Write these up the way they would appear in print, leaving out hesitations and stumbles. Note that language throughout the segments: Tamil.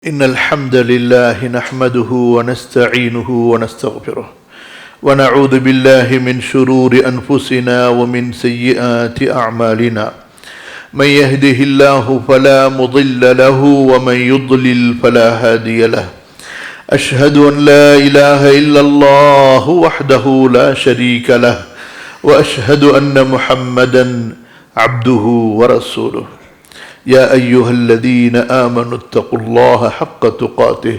إن الحمد لله نحمده ونستعينه ونستغفره ونعوذ بالله من شرور أنفسنا ومن سيئات أعمالنا من يهده الله فلا مضل له ومن يضلل فلا هادي له أشهد أن لا إله إلا الله وحده لا شريك له وأشهد أن محمدا عبده ورسوله يا أيها الذين آمنوا اتقوا الله حق تقاته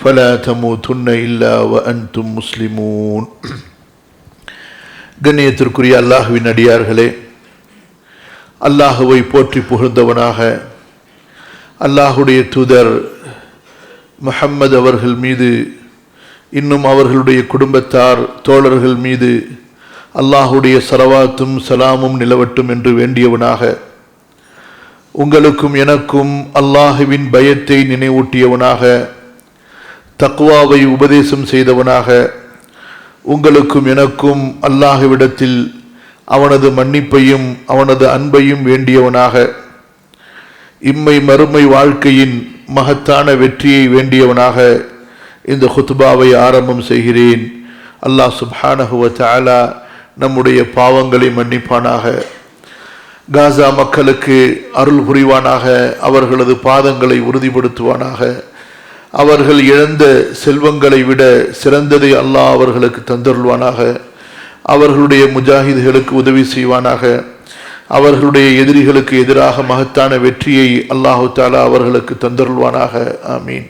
فلا تموتن إلا وأنتم مسلمون. கண்ணியத்திற்குரிய அல்லாஹ்வின் அடியார்களே, அல்லாஹ்வை போற்றி புகழ்ந்தவனாக அல்லாஹுடைய தூதர் முஹம்மது அவர்கள் மீது இன்னும் அவர்களுடைய குடும்பத்தார் தோழர்கள் மீது அல்லாஹுடைய ஸலவாத்தும் சலாமும் நிலவட்டும் என்று வேண்டியவனாக உங்களுக்கும் எனக்கும் அல்லாஹுவின் பயத்தை நினைவூட்டியவனாக தக்வாவை உபதேசம் செய்தவனாக உங்களுக்கும் எனக்கும் அல்லாஹுவிடத்தில் அவனது மன்னிப்பையும் அவனது அன்பையும் வேண்டியவனாக இம்மை மறுமை வாழ்க்கையின் மகத்தான வெற்றியை வேண்டியவனாக இந்த குத்பாவை ஆரம்பம் செய்கிறேன். அல்லாஹ் சுப்ஹானஹு வ தஆலா நம்முடைய பாவங்களை மன்னிப்பானாக, காசா மக்களுக்கு அருள் புரிவானாக, அவர்களது பாதங்களை உறுதிப்படுத்துவானாக, அவர்கள் இழந்த செல்வங்களை விட சிறந்ததை அல்லாஹ் அவர்களுக்கு தந்தருள்வானாக, அவர்களுடைய முஜாஹிதுகளுக்கு உதவி செய்வானாக, அவர்களுடைய எதிரிகளுக்கு எதிராக மகத்தான வெற்றியை அல்லாஹு தஆலா அவர்களுக்கு தந்தருள்வானாக. ஆமீன்.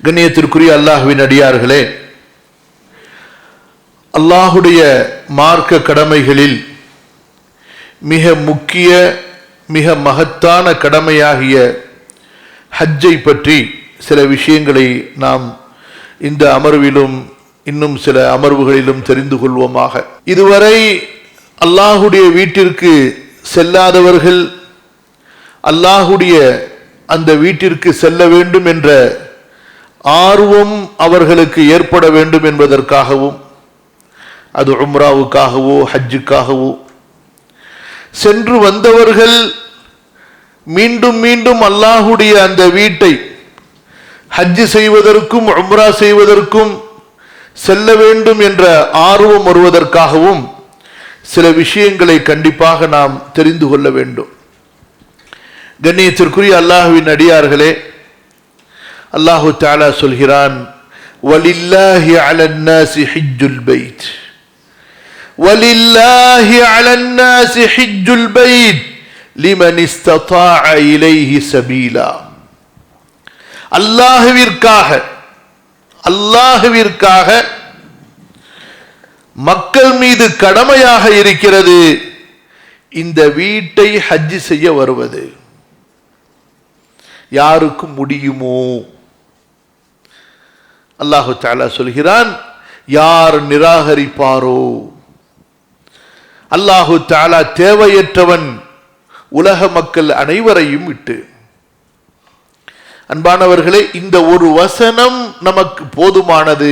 கண்ணியத்திற்குரிய அல்லாஹ்வின் அடியார்களே, அல்லாஹுடைய மார்க்க கடமைகளில் மிக முக்கிய மிக மகத்தான கடமையாகிய ஹஜ்ஜை பற்றி சில விஷயங்களை நாம் இந்த அமர்விலும் இன்னும் சில அமர்வுகளிலும் தெரிந்து கொள்வோமாக. இதுவரை அல்லாஹுடைய வீட்டிற்கு செல்லாதவர்கள் அல்லாஹுடைய அந்த வீட்டிற்கு செல்ல வேண்டும் என்ற ஆர்வம் அவர்களுக்கு ஏற்பட வேண்டும் என்பதற்காகவும், அது உம்ராவுக்காகவோ ஹஜ்ஜுக்காகவோ, சென்று வந்தவர்கள் மீண்டும் மீண்டும் அல்லாஹுடைய அந்த வீட்டை ஹஜ்ஜு செய்வதற்கும் உம்ரா செய்வதற்கும் செல்ல வேண்டும் என்ற ஆர்வம் வருவதற்காகவும் சில விஷயங்களை கண்டிப்பாக நாம் தெரிந்து கொள்ள வேண்டும். கண்ணியத்திற்குரிய அல்லாஹுவின் அடியார்களே, அல்லாஹு தஆலா சொல்கிறான், வலில்லாஹி அலன் நாஸி ஹிஜ்ஜுல் பைத் وَلِلَّهِ عَلَى النَّاسِ حِجُّ الْبَيْتِ لِمَنِ اسْتَطَاعَ إِلَيْهِ سَبِيلًا. அல்லாஹ்விற்காக மக்கள் மீது கடமையாக இருக்கிறது இந்த வீட்டை ஹஜ் செய்ய வருவது. யாருக்கு முடியுமோ? அல்லாஹு தஆலா சொல்கிறான், யார் நிராகரிப்பாரோ, அல்லாஹு தஆலா தேவையற்றவன் உலக மக்கள் அனைவரையும் விட்டு. அன்பானவர்களே, இந்த ஒரு வசனம் நமக்கு போதுமானது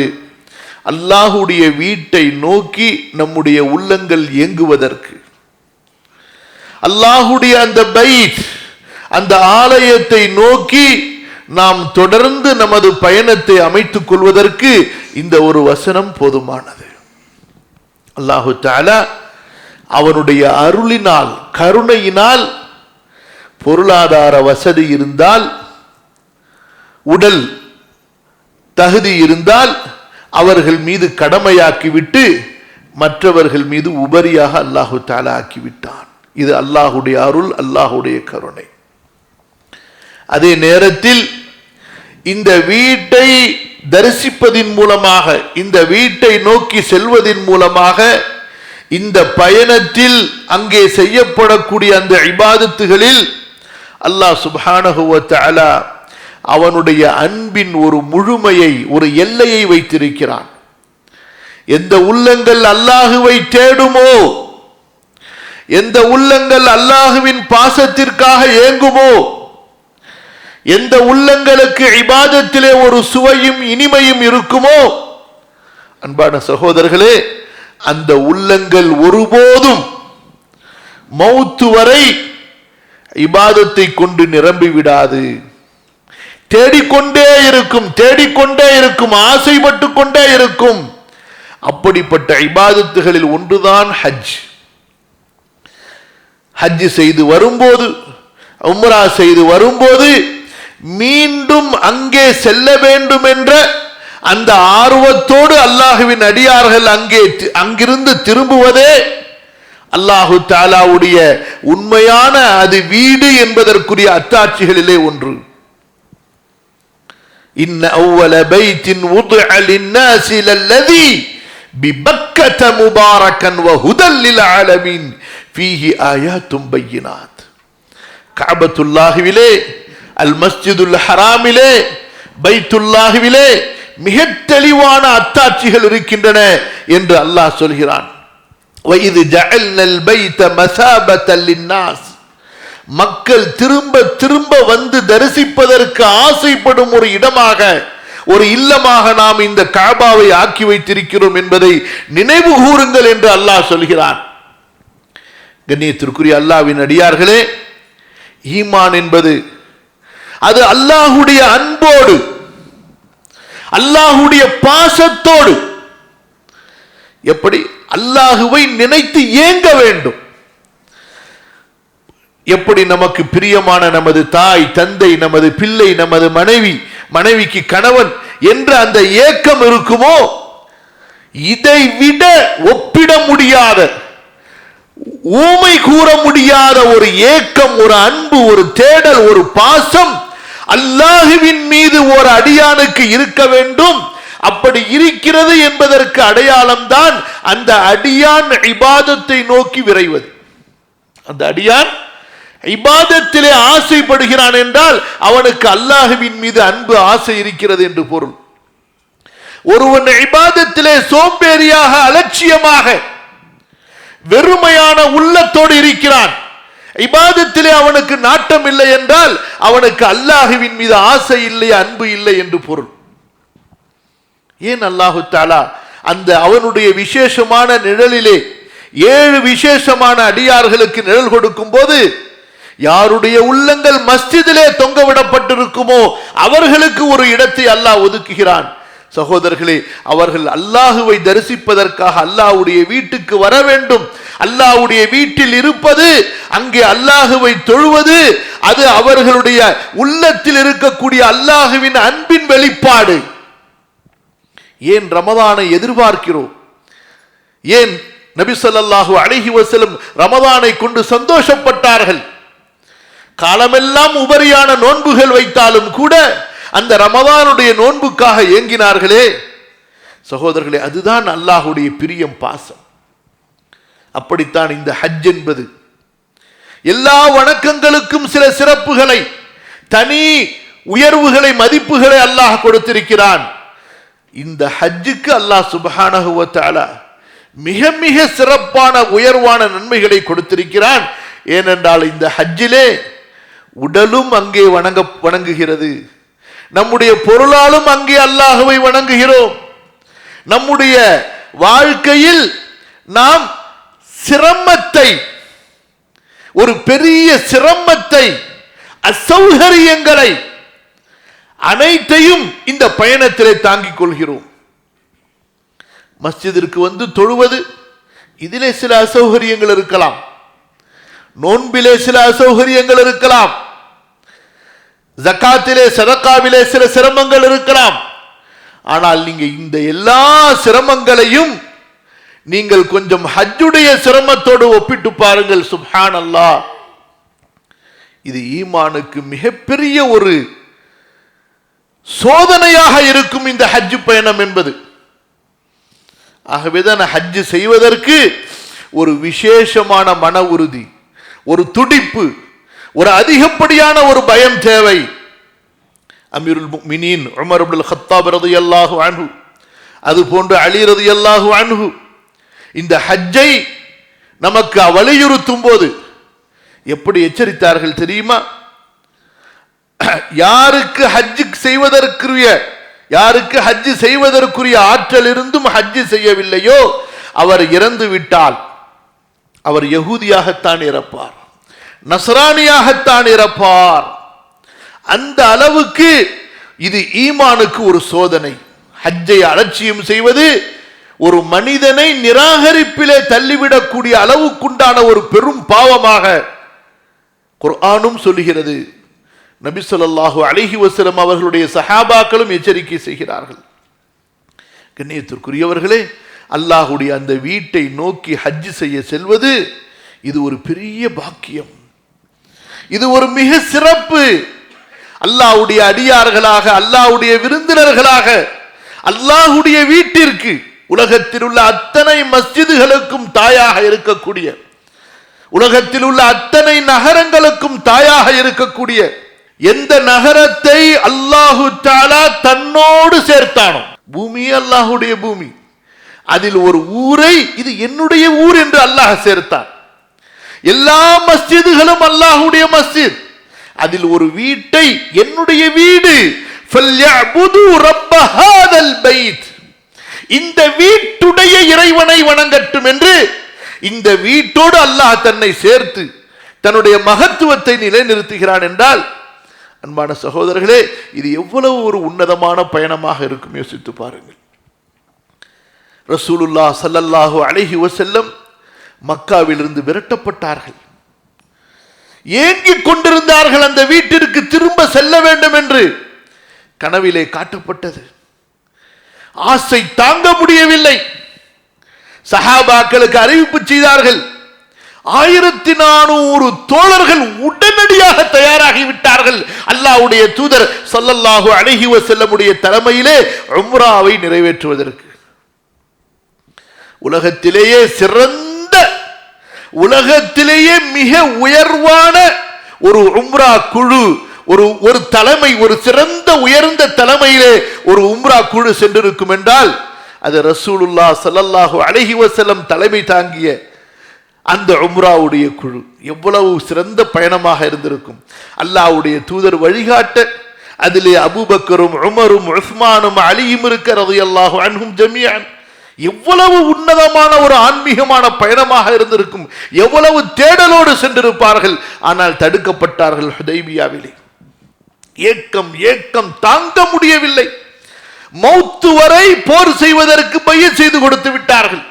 அல்லாஹுடைய வீட்டை நோக்கி நம்முடைய உள்ளங்கள் இயங்குவதற்கு. அல்லாஹுடைய அந்த பைத், அந்த ஆலயத்தை நோக்கி நாம் தொடர்ந்து நமது பயணத்தை அமைத்துக் கொள்வதற்கு இந்த ஒரு வசனம் போதுமானது. அல்லாஹு தஆலா அவனுடைய அருளினால் கருணையினால் பொருளாதார வசதி இருந்தால், உடல் தகுதி இருந்தால் அவர்கள் மீது கடமையாக்கிவிட்டு மற்றவர்கள் மீது உபரியாக அல்லாஹு தஆலா ஆக்கிவிட்டான். இது அல்லாஹுடைய அருள், அல்லாஹுடைய கருணை. அதே நேரத்தில் இந்த வீட்டை தரிசிப்பதின் மூலமாக, இந்த வீட்டை நோக்கி செல்வதின் மூலமாக, இந்த பயணத்தில் அங்கே செய்யப்படக்கூடிய அந்த இபாதத்துகளில் அல்லாஹ் சுப்ஹானஹு வ தஆலா அவனுடைய அன்பின் ஒரு முழுமையை, ஒரு எல்லையை வைத்திருக்கிறான். எந்த உள்ளங்கள் அல்லாஹுவை தேடுமோ, எந்த உள்ளங்கள் அல்லாஹுவின் பாசத்திற்காக ஏங்குமோ, எந்த உள்ளங்களுக்கு இபாதத்திலே ஒரு சுவையும் இனிமையும் இருக்குமோ, அன்பான சகோதரர்களே, அந்த உள்ளங்கள் ஒருபோதும் மௌத்து வரை இபாதத்தை கொண்டு நிரம்பி விடாது. தேடிக்கொண்டே இருக்கும், ஆசைப்பட்டு கொண்டே இருக்கும். அப்படிப்பட்ட இபாதத்துகளில் ஒன்றுதான் ஹஜ். ஹஜ் செய்து வரும்போது, உம்ரா செய்து வரும்போது மீண்டும் அங்கே செல்ல வேண்டும் என்ற அந்த ஆர்வத்தோடு அல்லாஹுவின் அடியார்கள் அங்கிருந்து திரும்புவதே அல்லாஹு தஆலாவுடைய உண்மையான அது வீடு என்பதற்குரிய அத்தாட்சிகளிலே ஒன்று. இன்ன அவ்வல பைத்தின் உத்அ லின்னாஸி லல்லதி பிபக்கத முபாரக்கன் வ ஹுதல் லில் ஆலமீன் ஃபீஹி ஆயாத்தும் பையினாத். கஅபத்துல்லாஹிலே, அல் மஸ்ஜிதுல் ஹராமிலே, பைத்துல்லாஹிலே மிக தெளிவான அத்தாட்சிகள் இருக்கின்றன என்று அல்லாஹ் சொல்கிறான். وَإِذْ جَعَلْنَا الْبَيْتَ مَثَابَةً لِلنَّاسِ, மக்கள் திரும்ப திரும்ப வந்து தரிசிப்பதற்கு ஆசைப்படும் ஒரு இடமாக, ஒரு இல்லமாக நாம் இந்த கஅபாவை ஆக்கி வைத்திருக்கிறோம் என்பதை நினைவு கூறுங்கள் என்று அல்லாஹ் சொல்கிறான். கண்ணியத்திற்குரிய அல்லாஹ்வின் அடியார்களே, ஈமான் என்பது அது அல்லாஹ்வுடைய அன்போடு, அல்லாஹ்வுடைய பாசத்தோடு, எப்படி அல்லாஹுவை நினைத்து ஏங்க வேண்டும். எப்படி நமக்கு பிரியமான நமது தாய், தந்தை, நமது பிள்ளை, நமது மனைவி, மனைவிக்கு கணவன் என்ற அந்த ஏக்கம் இருக்குமோ, இதை விட ஒப்பிட முடியாத, ஊமை கூற முடியாத ஒரு ஏக்கம், ஒரு அன்பு, ஒரு தேடல், ஒரு பாசம் அல்லாஹுவின் மீது ஒரு அடியானுக்கு இருக்க வேண்டும். அப்படி இருக்கிறது என்பதற்கு அடையாளம் தான் அந்த அடியான் இபாதத்தை நோக்கி விரைவது. அந்த அடியான் இபாதத்திலே ஆசைப்படுகிறான் என்றால் அவனுக்கு அல்லாஹுவின் மீது அன்பு, ஆசை இருக்கிறது என்று பொருள். ஒருவன் இபாதத்திலே சோம்பேறியாக, அலட்சியமாக, வெறுமையான உள்ளத்தோடு இருக்கிறான், இபாதத்திலே அவனுக்கு நாட்டம் இல்லை என்றால் அவனுக்கு அல்லாஹுவின் மீது ஆசை இல்லை, அன்பு இல்லை என்று பொருள். ஏன் அல்லாஹு தஆலா அந்த அவனுடைய விசேஷமான நிழலிலே 7 விசேஷமான அடியார்களுக்கு நிழல் கொடுக்கும் போது, யாருடைய உள்ளங்கள் மஸ்ஜிதிலே தொங்கவிடப்பட்டிருக்குமோ அவர்களுக்கு ஒரு இடத்தை அல்லாஹ் ஒதுக்குகிறான். சகோதரர்களே, அவர்கள் அல்லாஹுவை தரிசிப்பதற்காக அல்லாஹ்வுடைய வீட்டுக்கு வர வேண்டும். அல்லாஹ்வுடைய வீட்டில் இருப்பது, அங்கே அல்லாஹுவை தொழுவது, அது அவர்களுடைய உள்ளத்தில் இருக்கக்கூடிய அல்லாஹுவின் அன்பின் வெளிப்பாடு. ஏன் ரமதானை எதிர்பார்க்கிறோம்? ஏன் நபி ஸல்லல்லாஹு அலைஹி வஸல்லம் ரமதானை கொண்டு சந்தோஷப்பட்டார்கள்? காலமெல்லாம் உபரியான நோன்புகள் வைத்தாலும் கூட அந்த ரமதானுடைய நோன்புக்காக ஏங்கினார்களே. சகோதரர்களே, அதுதான் அல்லாஹ்வுடைய பிரியம், பாசம். அப்படித்தான் இந்த ஹஜ் என்பது. எல்லா வணக்கங்களுக்கும் சில சிறப்புகளை, தனி உயர்வுகளை, மதிப்புகளை அல்லாஹ் கொடுத்திருக்கிறான். இந்த ஹஜ்ஜுக்கு அல்லாஹ் சுப்ஹானஹு வ தஆலா மிக மிக சிறப்பான உயர்வான நன்மைகளை கொடுத்திருக்கிறான். ஏனென்றால் இந்த ஹஜ்ஜிலே உடலும் அங்கே வணங்குகிறது, நம்முடைய பொருளாலும் அங்கே அல்லாஹுவை வணங்குகிறோம். நம்முடைய வாழ்க்கையில் நாம் சிரமத்தை, ஒரு பெரிய சிரமத்தை, அசௌகரியங்களை அனைத்தையும் இந்த பயணத்திலே தாங்கிக் கொள்கிறோம். மஸ்ஜிதிற்கு வந்து தொழுவது, இதிலே சில அசௌகரியங்கள் இருக்கலாம், நோன்பிலே சில அசௌகரியங்கள் இருக்கலாம், ஜகாத்திலே, சதகாவிலே சில சிரமங்கள் இருக்கலாம். ஆனால் நீங்க இந்த எல்லா சிரமங்களையும் நீங்கள் கொஞ்சம் ஹஜ்ஜுடைய சிரமத்தோடு ஒப்பிட்டு பாருங்கள். சுப்ஹானல்லாஹ், இது ஈமானுக்கு மிகப்பெரிய ஒரு சோதனையாக இருக்கும் இந்த ஹஜ் பயணம் என்பது. ஆகவேதான் ஹஜ் செய்வதற்கு ஒரு விசேஷமான மன உறுதி, ஒரு துடிப்பு, ஒரு அதிகப்படியான ஒரு பயம் தேவை. அமீருல் முஃமினீன் உமர் இப்னுல் கத்தாப் ரலியல்லாஹு அன்ஹு, அது போன்று அலி ரலியல்லாஹு அன்ஹு இந்த ஹஜ்ஜை நமக்கு வலியுறுத்தும் போது எப்படி எச்சரித்தார்கள் தெரியுமா? யாருக்கு ஹஜ் செய்வதற்குரிய ஆற்றல் இருந்தும் ஹஜ் செய்யவில்லையோ அவர் இறந்து விட்டால் அவர் யகூதியாகத்தான் இறப்பார், நஸ்ரானியாகத்தான் இறப்பார். அந்த அளவுக்கு இது ஈமானுக்கு ஒரு சோதனை. ஹஜ்ஜை அலட்சியம் செய்வது ஒரு மனிதனை நிராகரிப்பிலே தள்ளிவிடக்கூடிய அளவுக்குண்டான ஒரு பெரும் பாவமாக குர்ஆனும் சொல்லுகிறது. நபி ஸல்லல்லாஹு அலைஹி வஸல்லம் அவர்களுடைய சஹாபாக்களும் எச்சரிக்கை செய்கிறார்கள். கண்ணியத்திற்குரியவர்களே, அல்லாஹ்வுடைய அந்த வீட்டை நோக்கி ஹஜ் செய்ய செல்வது இது ஒரு பெரிய பாக்கியம், இது ஒரு மிக சிறப்பு. அல்லாஹ்வுடைய அடியார்களாக, அல்லாஹ்வுடைய விருந்தினர்களாக அல்லாஹ்வுடைய வீட்டிற்கு உலகத்தில் உள்ள அத்தனை மஸ்ஜிதுகளுக்கும் தாயாக இருக்கக்கூடிய, உலகத்தில் உள்ள அத்தனை நகரங்களுக்கும் தாயாக இருக்கக்கூடிய எந்த நகரத்தை அல்லாஹு தஆலா தன்னோடு சேர்த்தானோ, பூமி அல்லாஹ்வுடைய பூமி, அதில் ஒரு ஊரை இது என்னுடைய ஊர் என்று அல்லாஹ் சேர்த்தான். எல்லா மஸ்ஜிதுகளும் அல்லாஹ்வுடைய மஸ்ஜித், அதில் ஒரு வீட்டை என்னுடைய வீடு, ஃபல்யஅபுது ரப்ப ஹாதல் பைத், இந்த வீட்டுடைய இறைவனை வணங்கட்டும் என்று இந்த வீட்டோடு அல்லாஹ் தன்னை சேர்த்து தன்னுடைய மகத்துவத்தை நிலைநிறுத்துகிறான் என்றால், அன்பான சகோதரர்களே, இது எவ்வளவு ஒரு உன்னதமான பயணமாக இருக்கும் யோசித்து பாருங்கள். ரசூலுல்லாஹ் ஸல்லல்லாஹு அலைஹி வஸல்லம் மக்காவிலிருந்து விரட்டப்பட்டார்கள், ஏங்கிக் கொண்டிருந்தார்கள். அந்த வீட்டிற்கு திரும்ப செல்ல வேண்டும் என்று கனவிலே காட்டப்பட்டது. ஆசை தாங்க முடியவில்லை. சஹாபாக்களுக்கு அறிவிப்பு செய்தார்கள். 1400 தோழர்கள் உடனடியாக தயாராகிவிட்டார்கள். அல்லாஹ்வுடைய தூதர் ஸல்லல்லாஹு அலைஹி வஸல்லமுடைய தலைமையிலே உம்ராவை நிறைவேற்றுவதற்கு. உலகத்திலேயே சிறந்த, உலகத்திலேயே மிக உயர்வான ஒரு உம்ரா குழு, ஒரு தலைமை, ஒரு சிறந்த உயர்ந்த தலைமையிலே ஒரு உம்ரா குழு சென்றிருக்கும் என்றால் அது ரசூலுல்லாஹ் ஸல்லல்லாஹு அலைஹி வஸல்லம் தலைமை தாங்கிய அந்த உம்ராவுடைய குழு எவ்வளவு சிறந்த பயணமாக இருந்திருக்கும். அல்லாஹ்வுடைய தூதர் வழிகாட்ட அதிலே அபூபக்கரும் உமரும் உஸ்மானும் அலியும் இருக்க ரலியல்லாஹு அன்ஹும் ஜமீஅன், எவ்வளவு உன்னதமான ஒரு ஆன்மீகமான பயணமாக இருந்திருக்கும். எவ்வளவு தேடலோடு சென்றிருப்பார்கள். ஆனால் தடுக்கப்பட்டார்கள் ஹுதைபியாவிலே. ஏக்கம் தாங்க முடியவில்லை. மௌத்து வரை போர் செய்வதற்கு பையச் செய்து கொடுத்து விட்டார்கள்.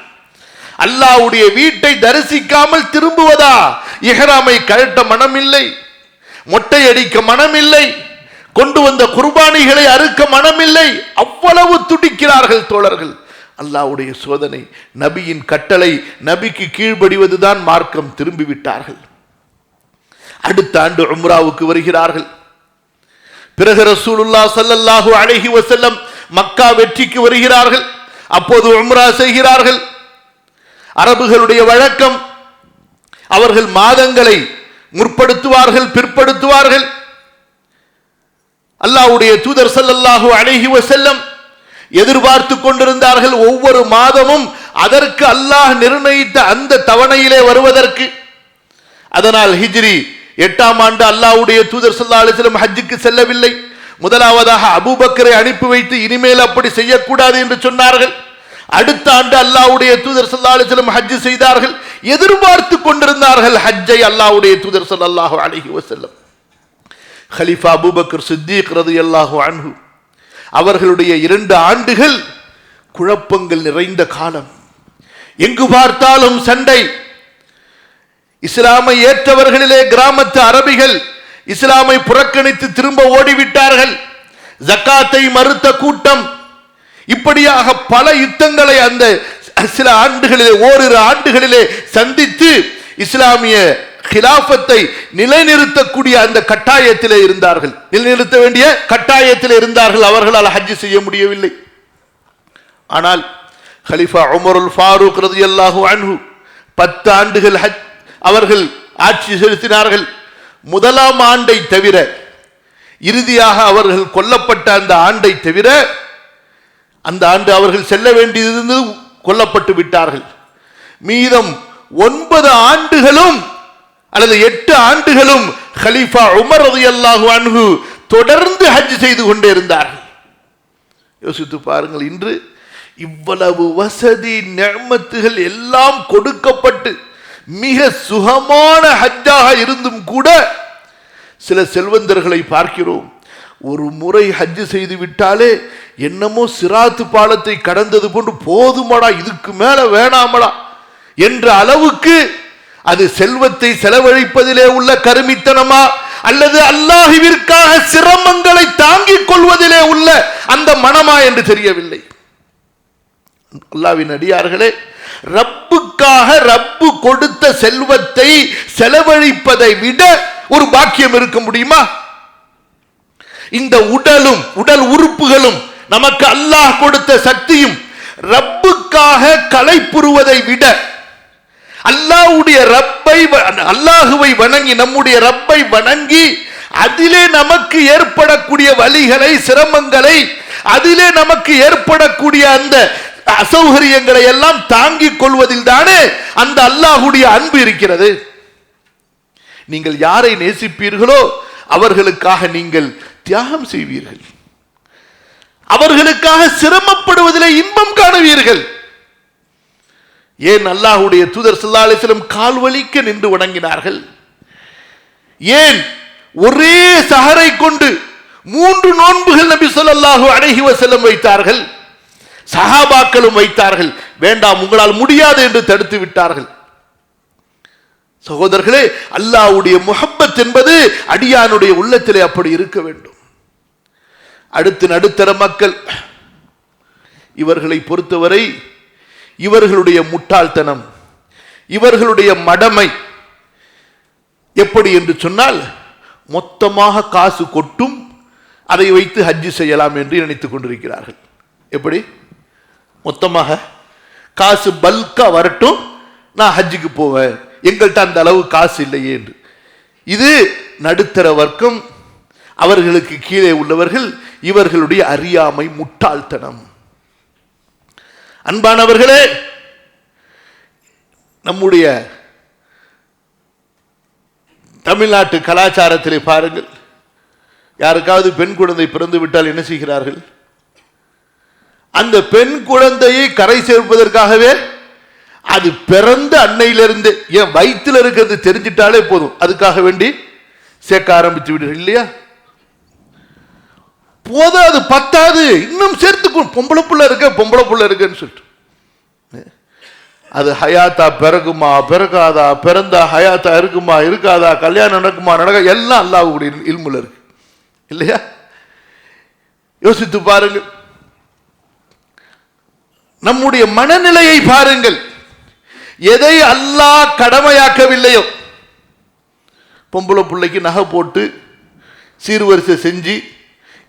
அல்லாஹ்வுடைய வீட்டை தரிசிக்காமல் திரும்புவதா? இஹ்ராமை கழட்ட மனமில்லை, மொட்டை அடிக்க மனமில்லை, கொண்டு வந்த குர்பானிகளை அறுக்க மனமில்லை. அவ்வளவு துடிக்கிறார்கள் தோழர்கள். அல்லாஹ்வுடைய சோதனை, நபியின் கட்டளை, நபிக்கு கீழ்ப்படிவதுதான் மார்க்கம். திரும்பிவிட்டார்கள். அடுத்த ஆண்டு உம்ராவுக்கு வருகிறார்கள். பிறகு ரசூலுல்லாஹ் ஸல்லல்லாஹு அலைஹி வஸல்லம் மக்கா வெற்றிக்கு வருகிறார்கள். அப்போது உம்ரா செய்கிறார்கள். அரபுகளுடைய வழக்கம், அவர்கள் மாதங்களை முற்படுத்துவார்கள், பிற்படுத்துவார்கள். அல்லாஹ்வுடைய தூதர் ஸல்லல்லாஹு அலைஹி வஸல்லம் எதிர்பார்த்து கொண்டிருந்தார்கள் ஒவ்வொரு மாதமும் அதற்கு அல்லாஹ் நிர்ணயித்த அந்த தவணையிலே வருவதற்கு. அதனால் ஹிஜ்ரி 8ஆம் ஆண்டு அல்லாஹ்வுடைய தூதர் ஸல்லல்லாஹு அலைஹி வஸல்லம் ஹஜ்ஜுக்கு செல்லவில்லை. முதலாவதாக அபூபக்கரை அனுப்பி வைத்து இனிமேல் அப்படி செய்யக்கூடாது என்று சொன்னார்கள். அடுத்த ஆண்டு அல்லாஹ்வுடைய தூதர் ஸல்லல்லாஹு அலைஹி வஸல்லம் ஹஜ் செய்தார்கள். எதிர்பார்த்து கொண்டிருந்தார்கள் ஹஜ்ஜை அல்லாஹ்வுடைய தூதர் ஸல்லல்லாஹு அலைஹி வஸல்லம். கலீஃபா அபூபக்கர் சித்தீக் ரலியல்லாஹு அன்ஹு அவர்களுடைய 2 ஆண்டுகள் குழப்பங்கள் நிறைந்த காலம். எங்கு பார்த்தாலும் சண்டை. இஸ்லாமை ஏற்றவர்களிலே கிராமத்து அரபிகள் இஸ்லாமை புறக்கணித்து திரும்ப ஓடிவிட்டார்கள். ஜக்காத்தை மறுத்த கூட்டம். இப்படியாக பல யுத்தங்களை அந்த சில ஆண்டுகளிலே, ஓரிரு ஆண்டுகளிலே சந்தித்து இஸ்லாமிய கிலாஃபத்தை நிலைநிறுத்தக்கூடிய அந்த கட்டாயத்திலே இருந்தார்கள். நிலைநிறுத்த வேண்டிய கட்டாயத்தில் இருந்தார்கள். அவர்களால் ஹஜ் செய்ய முடியவில்லை. ஆனால் கலீஃபா உமருல் ஃபாரூக் ரலியல்லாஹு அன்ஹு 10 ஆண்டுகள் அவர்கள் ஆட்சி செலுத்தினார்கள். முதலாம் ஆண்டை தவிர, இறுதியாக அவர்கள் கொல்லப்பட்ட அந்த ஆண்டை தவிர, அந்த ஆண்டு அவர்கள் செல்ல வேண்டியது கொல்லப்பட்டு விட்டார்கள். மீதம் 9 ஆண்டுகளும் அல்லது 8 ஆண்டுகளும் கலீஃபா உமர் ரலியல்லாஹு அன்ஹு தொடர்ந்து ஹஜ் செய்து கொண்டே இருந்தார்கள். யோசித்து பாருங்கள், இன்று இவ்வளவு வசதி நிஅமத்துகள் எல்லாம் கொடுக்கப்பட்டு மிக சுகமான ஹஜ்ஜாக இருந்தும் கூட சில செல்வந்தர்களை பார்க்கிறோம். ஒரு முறை ஹஜ் செய்து விட்டாலே என்னமோ சிராத்து பாலத்தை கடந்தது போன்று போதுமடா, இதுக்கு மேல வேணாமடா என்ற அளவுக்கு அது செல்வத்தை செலவழிப்பதிலே உள்ள கருமித்தனமா அல்லது அல்லாஹ்விற்காக சிரமங்களை தாங்கிக் கொள்வதிலே உள்ள அந்த மனமா என்று தெரியவில்லை. அல்லாஹ்வின் அடியார்களே, ரப்புக்காக ரப்பு கொடுத்த செல்வத்தை செலவழிப்பதை விட ஒரு பாக்கியம் இருக்க முடியுமா? இந்த உடலும் உடல் உறுப்புகளும் நமக்கு அல்லாஹ் கொடுத்த சக்தியும் ரப்புக்காக களைப்புறுவதை விட அல்லாஹ்வுடைய ரப்பை அல்லாஹுவை வணங்கி நம்முடைய ரப்பை வணங்கி அதிலே நமக்கு ஏற்படக்கூடிய வலிகளை சிரமங்களை அதிலே நமக்கு ஏற்படக்கூடிய அந்த அசௌகரியங்களை எல்லாம் தாங்கிக் கொள்வதில் தானே அந்த அல்லாஹ்வுடைய அன்பு இருக்கிறது. நீங்கள் யாரை நேசிப்பீர்களோ அவர்களுக்காக நீங்கள் தியாகம் செய்வீர்கள், அவர்களுக்காக சிரமப்படுவதிலே இன்பம் காணுவீர்கள். ஏன் அல்லாஹ்வுடைய தூதர் ஸல்லல்லாஹு அலைஹி வஸல்லம் கால் வலிக்க நின்று வணங்கினார்கள்? ஏன் ஒரே சஹரை கொண்டு 3 நோன்புகள் நபி ஸல்லல்லாஹு அலைஹி வஸல்லம் வைத்தார்கள்? சஹாபாக்களும் வைத்தார்கள். வேண்டாம், உங்களால் முடியாது என்று தடுத்து விட்டார்கள். சகோதரர்களே, அல்லாஹ்வுடைய முஹப்பத் என்பது அடியானுடைய உள்ளத்திலே அப்படி இருக்க வேண்டும். அடுத்து நடுத்தர மக்கள், இவர்களை பொறுத்தவரை இவர்களுடைய முட்டாள்தனம், இவர்களுடைய மடமை எப்படி என்று சொன்னால், மொத்தமாக காசு கொட்டும் அதை வைத்து ஹஜ் செய்யலாம் என்று நினைத்துக் கொண்டிருக்கிறார்கள். எப்படி? மொத்தமாக காசு பல்கா வரட்டும், நான் ஹஜ்ஜுக்கு போவேன், எங்கள்கிட்ட அந்த அளவு காசு இல்லையே என்று. இது நடுத்தர வர்க்கம், அவர்களுக்கு கீழே உள்ளவர்கள், இவர்களுடைய அறியாமை, முட்டாள்தனம். அன்பானவர்களே, நம்முடைய தமிழ்நாட்டு கலாச்சாரத்திலே பாருங்கள், யாருக்காவது பெண் குழந்தை பிறந்து விட்டால் என்ன செய்கிறார்கள்? அந்த பெண் குழந்தையை கரை சேர்ப்பதற்காகவே அது பிறந்த அன்னையிலிருந்து என் வயிற்றில் இருக்கிறது தெரிஞ்சிட்டாலே போதும், அதுக்காக வேண்டி சேர்க்க ஆரம்பித்து விடுறீர்கள் இல்லையா? போதாது, பத்தாது, இன்னும் சேர்த்துக்கும். பொம்பளை புள்ள இருக்க, பொம்பளை புள்ள இருக்குன்னு சொல்லிட்டு அது ஹயாத்தா பிறகுமா பிறக்காதா, பிறந்தா ஹயாத்தா இருக்குமா இருக்காதா, கல்யாணம் நடக்குமா நடக்க, எல்லாம் அல்லாஹ்வுடைய இல்முல இருக்கு இல்லையா? யோசித்து பாருங்கள், நம்முடைய மனநிலையை பாருங்கள். எதை அல்லாஹ் கடமையாக்கவில்லையோ, பொம்பளை பிள்ளைக்கு நகை போட்டு சீர்வரிசை செஞ்சு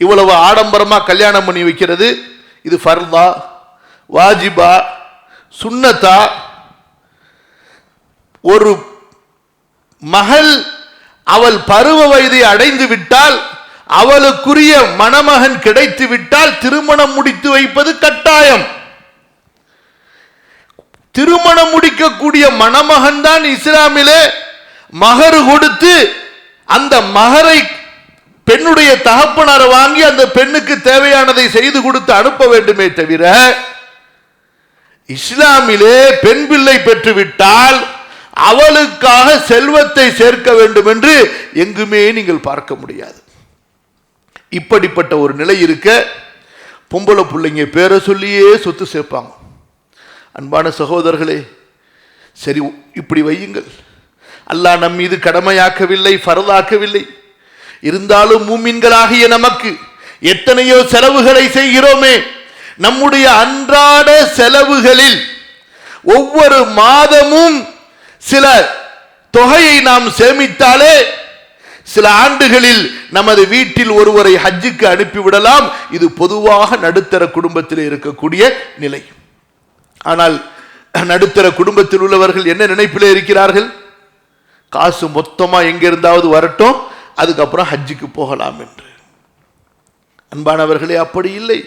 இவ்வளவு ஆடம்பரமா கல்யாணம் பண்ணி வைக்கிறது, இது ஃபர்தா, வாஜிபா, சுன்னத்தா? ஒரு மகள் அவள் பருவ வயதை அடைந்து விட்டால், அவளுக்குரிய மணமகன் கிடைத்து விட்டால் திருமணம் முடித்து வைப்பது கட்டாயம். திருமணம் முடிக்கக்கூடிய மணமகன் தான் இஸ்லாமிலே மகர் கொடுத்து அந்த மகரை பெண்ணுடைய தகப்பனாரை வாங்கி அந்த பெண்ணுக்கு தேவையானதை செய்து கொடுத்து அனுப்ப வேண்டுமே தவிர, இஸ்லாமிலே பெண் பிள்ளை பெற்றுவிட்டால் அவளுக்காக செல்வத்தை சேர்க்க வேண்டும் என்று எங்குமே நீங்கள் பார்க்க முடியாது. இப்படிப்பட்ட ஒரு நிலை இருக்க பொம்பளை பிள்ளைங்க பேரை சொல்லியே சொத்து சேர்ப்பாங்க. அன்பான சகோதரர்களே, சரி இப்படி வையுங்கள், அல்லாஹ் நம் மீது கடமையாக்கவில்லை, ஃபர்தாக்கவில்லை. இருந்தாலும் மூமின்களாகிய நமக்கு எத்தனையோ செலவுகளை செய்கிறோமே. நம்முடைய அன்றாட செலவுகளில் ஒவ்வொரு மாதமும் சில தொகையை நாம் சேமித்தாலே சில ஆண்டுகளில் நமது வீட்டில் ஒருவரை ஹஜ்ஜுக்கு அனுப்பிவிடலாம். இது பொதுவாக நடுத்தர குடும்பத்தில் இருக்கக்கூடிய நிலை. ஆனால் நடுத்தர குடும்பத்தில் உள்ளவர்கள் என்ன நினைப்பிலே இருக்கிறார்கள்? காசு மொத்தமா எங்க இருந்தாவது வரட்டும், அதுக்கப்புறம் ஹஜ்ஜுக்கு போகலாம் என்று. அன்பானவர்களே, அப்படி இல்லை.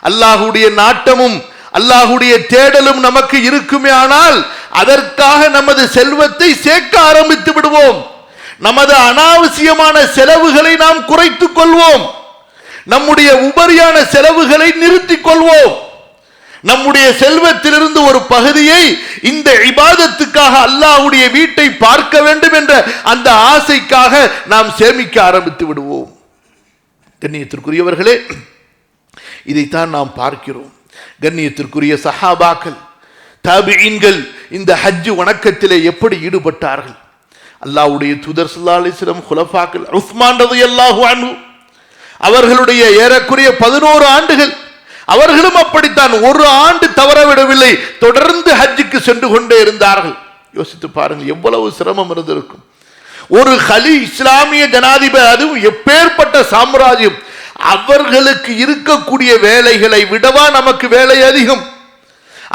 அல்லாஹ்வுடைய நாட்டமும் அல்லாஹ்வுடைய தேடலும் நமக்கு இருக்குமே ஆனால் அதற்காக நமது செல்வத்தை சேர்க்க ஆரம்பித்து விடுவோம். நமது அனாவசியமான செலவுகளை நாம் குறைத்துக் கொள்வோம். நம்முடைய உபரியான செலவுகளை நிறுத்திக் கொள்வோம். நம்முடைய செல்வத்திலிருந்து ஒரு பகுதியை இந்த இபாதத்துக்காக அல்லாஹ்வுடைய வீட்டை பார்க்க வேண்டும் என்ற அந்த ஆசைக்காக நாம் சேமிக்க ஆரம்பித்து விடுவோம். கண்ணியத்திற்குரியவர்களே, இதைத்தான் நாம் பார்க்கிறோம். கண்ணியத்திற்குரிய சஹாபாக்கள், தாபிஈன்கள் இந்த ஹஜ் வணக்கத்திலே எப்படி ஈடுபட்டார்கள்? அல்லாஹ்வுடைய தூதர் ஸல்லல்லாஹு அலைஹி வஸல்லம், குலஃபாக்கள், உஸ்மான் ரலியல்லாஹு அன்ஹு அவர்களுடைய ஏறக்குறைய 11 ஆண்டுகள் அவர்களும் அப்படித்தான், ஒரு ஆண்டு தவறவிடவில்லை, தொடர்ந்து ஹஜ்ஜுக்கு சென்று கொண்டே இருந்தார்கள். யோசித்து பாருங்கள், எவ்வளவு சிரமம் இருந்திருக்கும். ஒரு இஸ்லாமிய ஜனாதிபதி, அதுவும் எப்பேற்பட்ட சாம்ராஜ்யம், அவர்களுக்கு இருக்கக்கூடிய வேலைகளை விடவா நமக்கு வேலை அதிகம்?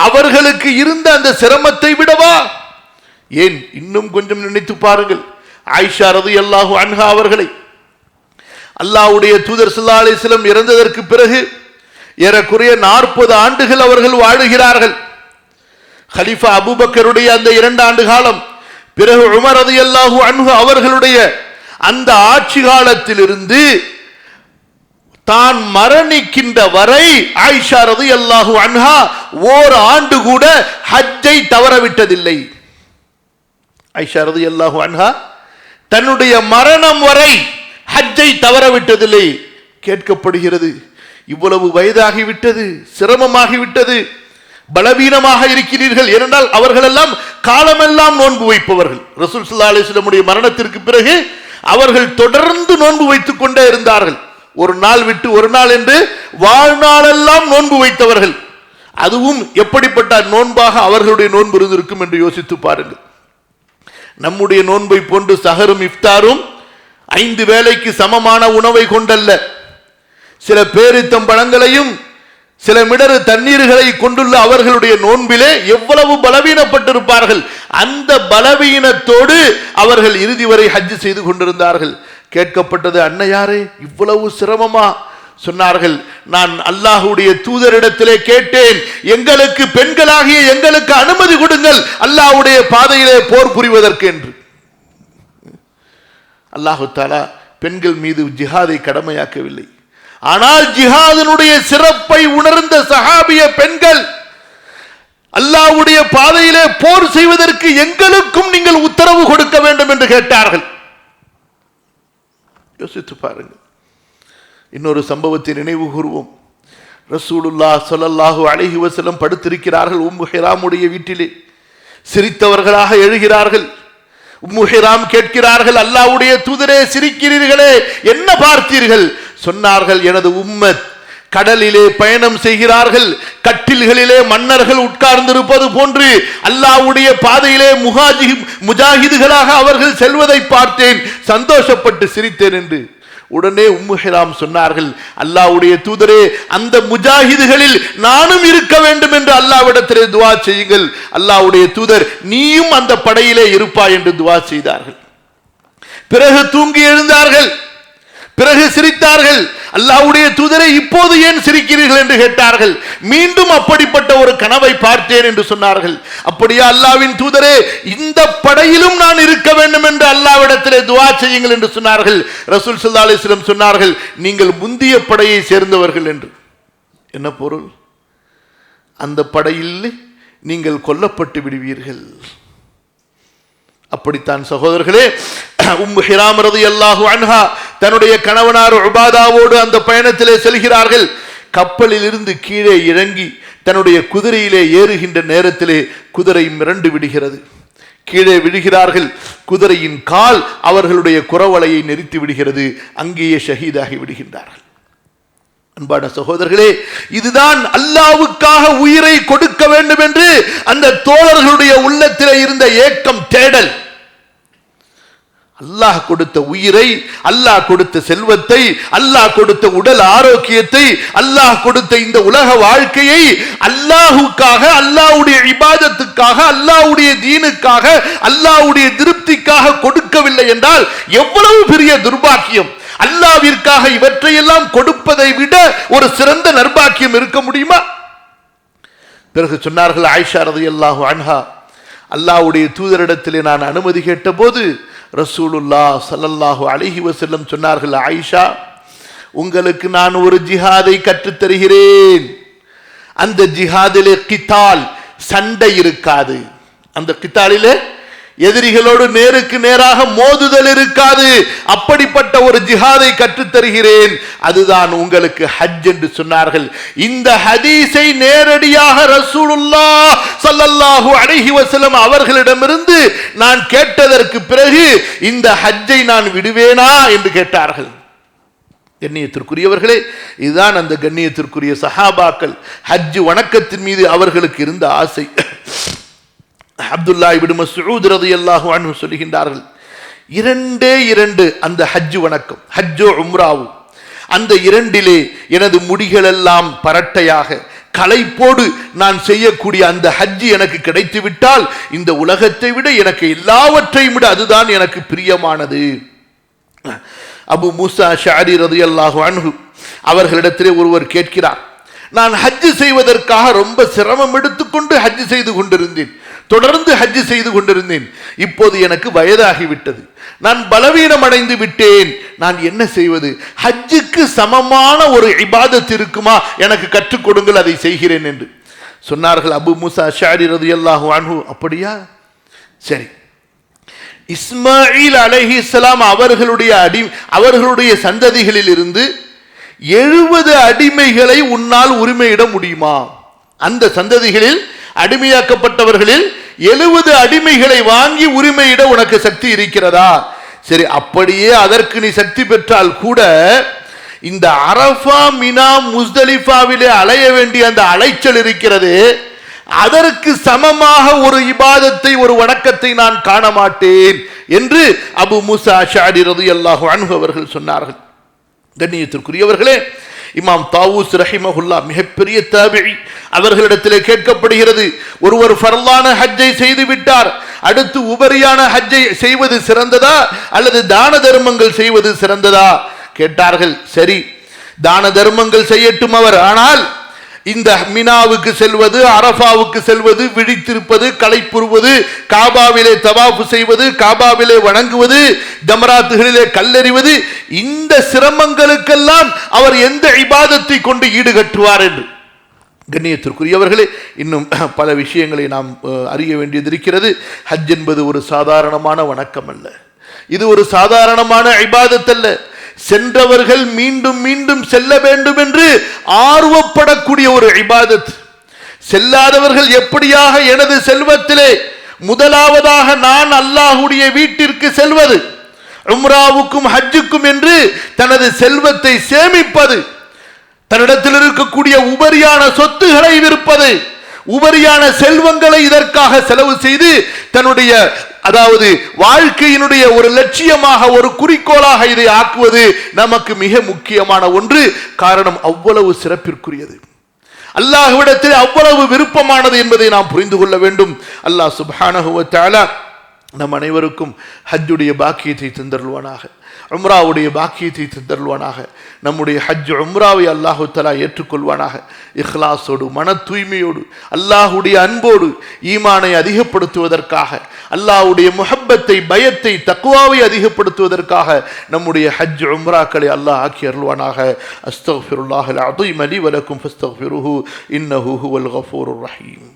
அவர்களுக்கு இருந்த அந்த சிரமத்தை விடவா? ஏன், இன்னும் கொஞ்சம் நினைத்து பாருங்கள். ஆயிஷா ரலியல்லாஹு அன்ஹா அவர்களை அல்லாஹ்வுடைய தூதர் ஸல்லல்லாஹு அலைஹி வஸல்லம் இறந்ததற்கு பிறகு ஏறக்குறைய 40 ஆண்டுகள் அவர்கள் வாழுகிறார்கள். கலீஃபா அபூபக்கருடைய அந்த 2 ஆண்டு காலம், பிறகு உமர் ரலியல்லாஹு அன்ஹு அவர்களுடைய அந்த ஆட்சி காலத்திலிருந்து தான் மரணிக்கின்ற வரை ஆயிஷா ரலியல்லாஹு அன்ஹா ஓர் ஆண்டு கூட ஹஜ்ஜை தவறவிட்டதில்லை. ஆயிஷா ரலியல்லாஹு அன்ஹா தன்னுடைய மரணம் வரை ஹஜ்ஜை தவறவிட்டதில்லை. கேட்கப்படுகிறது, இவ்வளவு வயதாகிவிட்டது, சிரமமாகிவிட்டது, பலவீனமாக இருக்கிறீர்கள். ஏனென்றால் அவர்களெல்லாம் காலமெல்லாம் நோன்பு வைப்பவர்கள். ரசூல் ஸல்லல்லாஹு அலைஹி வஸல்லம் மரணத்திற்கு பிறகு அவர்கள் தொடர்ந்து நோன்பு வைத்துக் கொண்டே இருந்தார்கள். ஒரு நாள் விட்டு ஒரு நாள் என்று வாழ்நாளெல்லாம் நோன்பு வைத்தவர்கள். அதுவும் எப்படிப்பட்ட நோன்பாக அவர்களுடைய நோன்பு இருந்திருக்கும் என்று யோசித்து பாருங்கள். நம்முடைய நோன்பை போன்று சஹரும் இஃப்தாரும் 5 வேளைக்கு சமமான உணவை கொண்டல்ல. சில பேரித்தம் பழங்களையும் சில மிடறு தண்ணீர்களை கொண்டுள்ள அவர்களுடைய நோன்பிலே எவ்வளவு பலவீனப்பட்டிருப்பார்கள். அந்த பலவீனத்தோடு அவர்கள் இறுதி வரை ஹஜ் செய்து கொண்டிருந்தார்கள். கேட்கப்பட்டது, அன்னையாரே இவ்வளவு சிரமமா? சொன்னார்கள், நான் அல்லாஹ்வுடைய தூதரிடத்திலே கேட்டேன், எங்களுக்கு பெண்களாகிய எங்களுக்கு அனுமதி கொடுங்கள் அல்லாஹ்வுடைய பாதையிலே போர் புரிவதற்கு என்று. அல்லாஹு தஆலா பெண்கள் மீது ஜிஹாதை கடமையாக்கவில்லை. ஆனால் ஜிஹாதினுடைய சிறப்பை உணர்ந்த சஹாபிய பெண்கள் அல்லாஹ்வுடைய பாதையிலே போர் செய்வதற்கு எங்களுக்கும் நீங்கள் உத்தரவு கொடுக்க வேண்டும் என்று கேட்டார்கள். யோசித்து பாருங்கள். இன்னொரு சம்பவத்தை நினைவு கூறுவோம். ரசூலுல்லாஹ் ஸல்லல்லாஹு அலைஹி வஸல்லம் படுத்திருக்கிறார்கள் உம்மு ஹிராமுடைய வீட்டிலே. சிரித்தவர்களாக எழுகிறார்கள். உம்மு ஹிராம் கேட்கிறார்கள், அல்லாஹ்வுடைய தூதரே, சிரிக்கிறீர்களே, என்ன பார்த்தீர்கள்? சொன்னார்கள், எனது உம்மத் கடலிலே பயணம் செய்கிறார்கள், கட்டில்களிலே மன்னர்கள் உட்கார்ந்திருப்பது போன்று அல்லாஹ்வுடைய பாதையிலே முஜாஹிதுகளாக அவர்கள் செல்வதை பார்த்தேன், சந்தோஷப்பட்டு சிரித்தேன் என்று. உடனே உம்மு ஹிராம் சொன்னார்கள், அல்லாஹ்வுடைய தூதரே, அந்த முஜாஹிதுகளில் நானும் இருக்க வேண்டும் என்று அல்லாஹ்விடத்திலே துஆ செய்யுங்கள். அல்லாஹ்வுடைய தூதர், நீயும் அந்த படையிலே இருப்பாய் என்று துஆ செய்தார்கள். பிறகு தூங்கி எழுந்தார்கள். பிறகு சிரித்தார்கள். அல்லாஹ்வுடைய தூதரே, இப்போது ஏன் சிரிக்கிறீர்கள் என்று கேட்டார்கள். மீண்டும் அப்படிப்பட்ட ஒரு கனவை பார்த்தேன் என்று சொன்னார்கள். அப்படியா அல்லாஹ்வின் தூதரே, இந்த படையிலும் நான் இருக்க வேண்டும் என்று அல்லாஹ்விடத்திலே துஆ செய்யுங்கள் என்று சொன்னார்கள். ரசூல் ஸல்லல்லாஹு அலைஹி வஸல்லம் சொன்னார்கள், நீங்கள் முந்திய படையை சேர்ந்தவர்கள் என்று. என்ன பொருள்? அந்த படையில் நீங்கள் கொல்லப்பட்டு விடுவீர்கள். அப்படித்தான் சகோதரர்களே, உம்மு ஹிராம் ரலியல்லாஹு அன்ஹா தன்னுடைய கணவனார் உபாதாவோடு அந்த பயணத்திலே செல்கிறார்கள். கப்பலில் இருந்து கீழே இறங்கி தன்னுடைய குதிரையிலே ஏறுகின்ற நேரத்திலே குதிரை மிரண்டு விடுகிறது. கீழே விழுகிறார்கள். குதிரையின் கால் அவர்களுடைய குரவலையை நெரித்து விடுகிறது. அங்கேயே ஷஹீதாகி விடுகின்றார்கள். அன்பான சகோதரர்களே, இதுதான் அல்லாஹ்வுக்காக உயிரை கொடுக்க வேண்டும் என்று அந்த தோழர்களுடைய உள்ளத்திலே இருந்த ஏக்கம், தேடல். அல்லாஹ் கொடுத்த உயிரை, அல்லாஹ் கொடுத்த செல்வத்தை, அல்லாஹ் கொடுத்த உடல் ஆரோக்கியத்தை, அல்லாஹ் கொடுத்த இந்த உலக வாழ்க்கையை அல்லாஹ்வுக்காக, அல்லாஹ்வுடைய இபாதத்துக்காக, அல்லாஹ்வுடைய தீனுக்காக, அல்லாஹ்வுடைய திருப்திக்காக கொடுக்கவில்லை என்றால் எவ்வளவு பெரிய துர்பாக்கியம்! அல்லாஹ்விற்காக இவற்றையெல்லாம் கொடுப்பதை விட ஒரு சிறந்த நற்பாக்கியம் இருக்க முடியுமா? பிறகு சொன்னார்கள் ஆயிஷா ரலியல்லாஹு அன்ஹா, அல்லாஹ்வுடைய தூதரிடத்திலே நான் அனுமதி கேட்டபோது ரசூலுல்லாஹ் ஸல்லல்லாஹு அலைஹி வஸல்லம் சொன்னார்கள், ஆயிஷா, உங்களுக்கு நான் ஒரு ஜிஹாதை கற்றுத் தருகிறேன். அந்த ஜிஹாதிலே கித்தால், சண்டை இருக்காது. அந்த கித்தாலிலே எதிரிகளோடு நேருக்கு நேராக மோதுதல் இருக்காது. அப்படிப்பட்ட ஒரு ஜிஹாதை கற்றுத்தருகிறேன், அதுதான் உங்களுக்கு ஹஜ் என்று சொன்னார்கள். இந்த ஹதீஸை நேரடியாக ரசூலுல்லாஹ் ஸல்லல்லாஹு அலைஹி வஸல்லம் அவர்களிடமிருந்து நான் கேட்டதற்கு பிறகு இந்த ஹஜ்ஜை நான் விடுவேனா என்று கேட்டார்கள். கண்ணியத்திற்குரியவர்களே, இதுதான் அந்த கண்ணியத்திற்குரிய சஹாபாக்கள் ஹஜ் வணக்கத்தின் மீது அவர்களுக்கு இருந்த ஆசை. அப்துல்லாஹ் இப்னு மஸ்ஊத் ரலியல்லாஹு அன்ஹு சொல்கின்றார்கள், இரண்டே இரண்டு அந்த ஹஜ் வணக்கம், ஹஜ்ஜோ உம்ராவு, அந்த இரண்டிலே எனது முடிகள் எல்லாம் பரட்டையாக களைப்போடு நான் செய்யக்கூடிய அந்த ஹஜ் எனக்கு கிடைத்து விட்டால் இந்த உலகத்தை விட எனக்கு எல்லாவற்றையும் விட அதுதான் எனக்கு பிரியமானது. அபு மூசா அஷ்அரி ரலியல்லாஹு அன்ஹு அவர்களிடத்திலே ஒருவர் கேட்கிறார், நான் ஹஜ் செய்வதற்காக ரொம்ப சிரமம் எடுத்துக்கொண்டு ஹஜ் செய்து கொண்டிருந்தேன், தொடர்ந்து ஹஜ் செய்து கொண்டிருந்தேன். இப்போது எனக்கு வயதாகிவிட்டது, நான் பலவீனம் அடைந்து விட்டேன், நான் என்ன செய்வது? ஹஜ்ஜுக்கு சமமான ஒரு இபாதத் இருக்குமா, எனக்கு கற்றுக் கொடுங்கள், அதை செய்கிறேன் என்று சொன்னார்கள். அபு மூசா அஷ்அரி ரலியல்லாஹு அன்ஹு, அப்படியா, சரி. இஸ்மாயில் அலைஹிஸ்ஸலாம் அவர்களுடைய சந்ததிகளில் இருந்து 70 அடிமைகளை உன்னால் உரிமையிட முடியுமா? அந்த சந்ததிகளில் அடிமையாக்கப்பட்டவர்களில் 70 அடிமைகளை வாங்கி உரிமையிட உனக்கு சக்தி இருக்கிறதா? சரி, அப்படியே அதற்கு நீ சக்தி பெற்றால் கூட இந்த அரஃபா மினா முஸ்தலிஃபாவிலே அலைய வேண்டிய அந்த அலைச்சல் இருக்கிறது, அதற்கு சமமாக ஒரு இபாதத்தை, ஒரு வணக்கத்தை நான் காண மாட்டேன் என்று அபு மூசா அஷ்அரி ரலியல்லாஹு அன்ஹு அவர்கள் சொன்னார்கள். கண்ணியத்திற்குரியவர்களே, இமாம் தாவூஸ் ரஹிமஹுல்லாஹ் மிகப்பெரிய தாபிஈ, அவர்களிடத்திலே கேட்கப்படுகிறது, ஒருவர் ஃபர்லான ஹஜ்ஜை செய்து விட்டார், அடுத்து உபரியான ஹஜ்ஜை செய்வது சிறந்ததா அல்லது தான தர்மங்கள் செய்வது சிறந்ததா கேட்டார்கள். சரி, தான தர்மங்கள் செய்யட்டும் அவர், ஆனால் இந்த மினாவுக்கு செல்வது, அரஃபாவுக்கு செல்வது, விழித்திருப்பது, களைப்புறுவது, காபாவிலே தவாஃப் செய்வது, காபாவிலே வணங்குவது, ஜமராத்துகளிலே கல்லெறிவது, இந்த சிரமங்களுக்கெல்லாம் அவர் எந்த இபாதத்தை கொண்டு ஈடுகட்டுவார் என்று. கண்ணியத்திற்குரியவர்களே, இன்னும் பல விஷயங்களை நாம் அறிய வேண்டியது இருக்கிறது. ஹஜ் என்பது ஒரு சாதாரணமான வணக்கம் அல்ல, இது ஒரு சாதாரணமான இபாதத் அல்ல. சென்றவர்கள் மீண்டும் மீண்டும் செல்ல வேண்டும் என்று ஆர்வப்படக்கூடிய ஒரு இபாதத். செல்லாதவர்கள் எப்படியாக எனது செல்வத்திலே முதலாவதாக நான் அல்லாஹ்வுடைய வீட்டிற்கு செல்வது, உம்ராவுக்கும் ஹஜ்ஜுக்கும் என்று தனது செல்வத்தை சேமிப்பது, தன்னிடத்தில் இருக்கக்கூடிய உபரியான சொத்துக்களை விற்பது, உபரியான செல்வங்களை இதற்காக செலவு செய்து தன்னுடைய அதாவது வாழ்க்கையினுடைய ஒரு லட்சியமாக, ஒரு குறிக்கோளாக இதை ஆக்குவது நமக்கு மிக முக்கியமான ஒன்று. காரணம் அவ்வளவு சிறப்பிற்குரியது, அல்லாஹ்விடத்தில் அவ்வளவு விருப்பமானது என்பதை நாம் புரிந்து கொள்ள வேண்டும். அல்லாஹ் சுப்ஹானஹு வ தஆலா நம் அனைவருக்கும் ஹஜ்ஜுடைய பாக்கியத்தை தந்தருள்வானாக, உம்ராவுடைய பாக்கியத்தை தந்தருள்வானாக. நம்முடைய ஹஜ் உம்ராவை அல்லாஹு தஆலா ஏற்றுக்கொள்வானாக. இஹ்லாஸோடு, மன தூய்மையோடு, அல்லாஹுடைய அன்போடு ஈமானை அதிகப்படுத்துவதற்காக, அல்லாஹுடைய முஹப்பத்தை, பயத்தை, தக்வாவை அதிகப்படுத்துவதற்காக நம்முடைய ஹஜ் உம்ராக்களை அல்லாஹ் ஆக்கி அருள்வானாக. அஸ்தக்ஃபிருல்லாஹல் அஸீம் லி வ லக்கும் ஃபஸ்தக்ஃபிருஹு இன்னஹு ஹுவல் கஃபூருர் ரஹீம்.